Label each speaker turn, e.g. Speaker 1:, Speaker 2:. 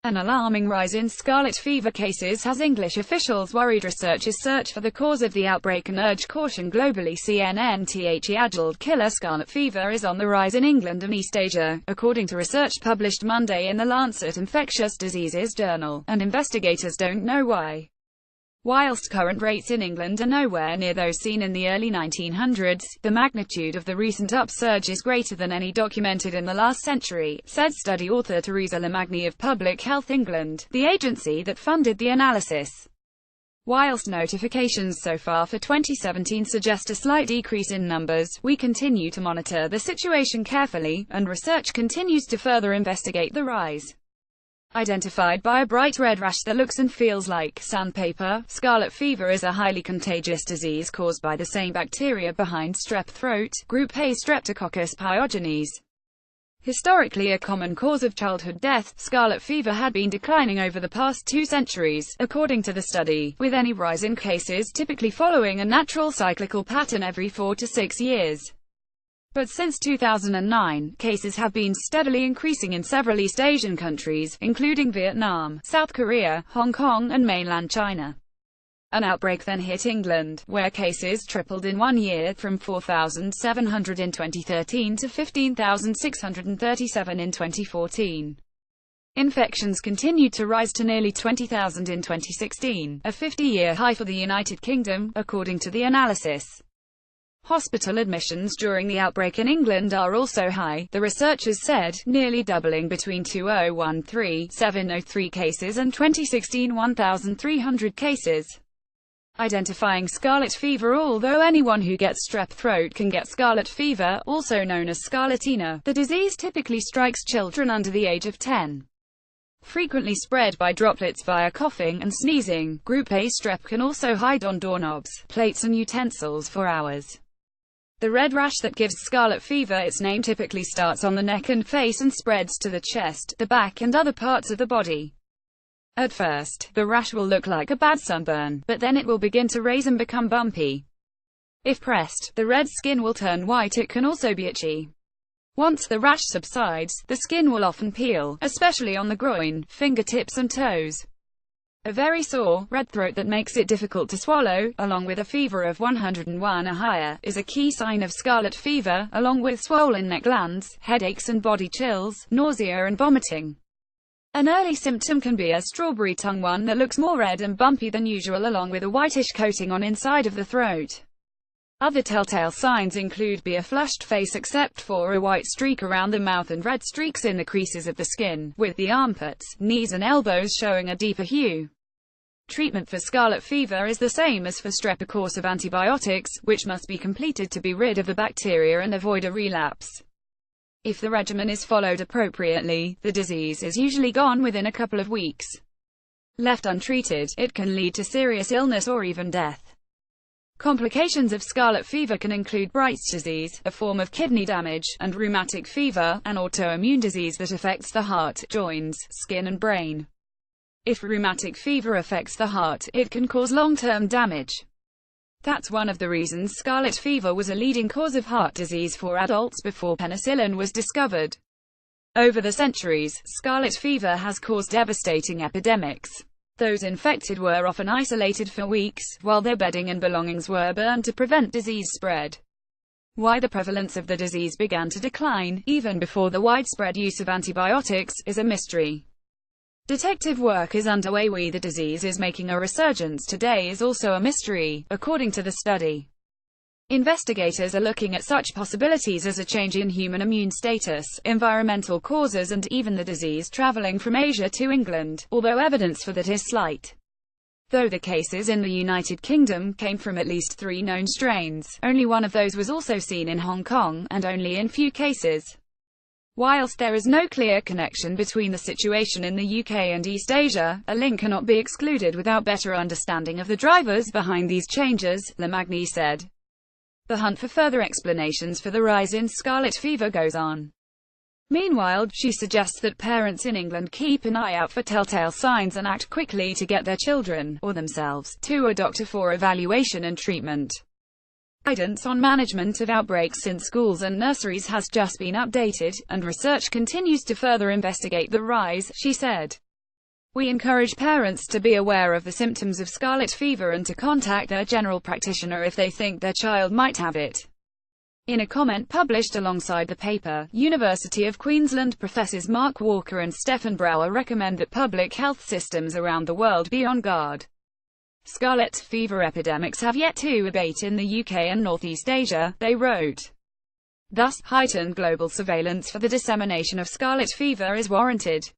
Speaker 1: An alarming rise in scarlet fever cases has English officials worried. Researchers search for the cause of the outbreak and urge caution globally. The adult killer scarlet fever is on the rise in England and East Asia, according to research published Monday in the Lancet Infectious Diseases journal, and investigators don't know why. Whilst current rates in England are nowhere near those seen in the early 1900s, the magnitude of the recent upsurge is greater than any documented in the last century, said study author Teresa Lamagni of Public Health England, the agency that funded the analysis. Whilst notifications so far for 2017 suggest a slight decrease in numbers, we continue to monitor the situation carefully, and research continues to further investigate the rise. Identified by a bright red rash that looks and feels like sandpaper, scarlet fever is a highly contagious disease caused by the same bacteria behind strep throat, group A Streptococcus pyogenes. Historically a common cause of childhood death, scarlet fever had been declining over the past 2 centuries, according to the study, with any rise in cases typically following a natural cyclical pattern every 4 to 6 years. But since 2009, cases have been steadily increasing in several East Asian countries, including Vietnam, South Korea, Hong Kong and mainland China. An outbreak then hit England, where cases tripled in 1 year, from 4,700 in 2013 to 15,637 in 2014. Infections continued to rise to nearly 20,000 in 2016, a 50-year high for the United Kingdom, according to the analysis. Hospital admissions during the outbreak in England are also high, the researchers said, nearly doubling between 2013-703 cases and 2016 1,300 cases. Identifying scarlet fever. Although anyone who gets strep throat can get scarlet fever, also known as scarlatina, the disease typically strikes children under the age of 10. Frequently spread by droplets via coughing and sneezing, group A strep can also hide on doorknobs, plates and utensils for hours. The red rash that gives scarlet fever its name typically starts on the neck and face and spreads to the chest, the back and other parts of the body. At first, the rash will look like a bad sunburn, but then it will begin to raise and become bumpy. If pressed, the red skin will turn white. It can also be itchy. Once the rash subsides, the skin will often peel, especially on the groin, fingertips and toes. A very sore, red throat that makes it difficult to swallow, along with a fever of 101 or higher, is a key sign of scarlet fever, along with swollen neck glands, headaches and body chills, nausea and vomiting. An early symptom can be a strawberry tongue, one that looks more red and bumpy than usual, along with a whitish coating on inside of the throat. Other telltale signs include a flushed face except for a white streak around the mouth and red streaks in the creases of the skin, with the armpits, knees and elbows showing a deeper hue. Treatment for scarlet fever is the same as for strep, a course of antibiotics, which must be completed to be rid of the bacteria and avoid a relapse. If the regimen is followed appropriately, the disease is usually gone within a couple of weeks. Left untreated, it can lead to serious illness or even death. Complications of scarlet fever can include Bright's disease, a form of kidney damage, and rheumatic fever, an autoimmune disease that affects the heart, joints, skin and brain. If rheumatic fever affects the heart, it can cause long-term damage. That's one of the reasons scarlet fever was a leading cause of heart disease for adults before penicillin was discovered. Over the centuries, scarlet fever has caused devastating epidemics. Those infected were often isolated for weeks, while their bedding and belongings were burned to prevent disease spread. Why the prevalence of the disease began to decline, even before the widespread use of antibiotics, is a mystery. Detective work is underway. Why the disease is making a resurgence today is also a mystery, according to the study. Investigators are looking at such possibilities as a change in human immune status, environmental causes and even the disease traveling from Asia to England, although evidence for that is slight. Though the cases in the United Kingdom came from at least 3 known strains, only one of those was also seen in Hong Kong, and only in few cases. Whilst there is no clear connection between the situation in the UK and East Asia, a link cannot be excluded without better understanding of the drivers behind these changes, Lamagni said. The hunt for further explanations for the rise in scarlet fever goes on. Meanwhile, she suggests that parents in England keep an eye out for telltale signs and act quickly to get their children, or themselves, to a doctor for evaluation and treatment. Guidance on management of outbreaks in schools and nurseries has just been updated, and research continues to further investigate the rise, she said. We encourage parents to be aware of the symptoms of scarlet fever and to contact their general practitioner if they think their child might have it. In a comment published alongside the paper, University of Queensland professors Mark Walker and Stephen Brower recommend that public health systems around the world be on guard. Scarlet fever epidemics have yet to abate in the UK and Northeast Asia, they wrote. Thus, heightened global surveillance for the dissemination of scarlet fever is warranted.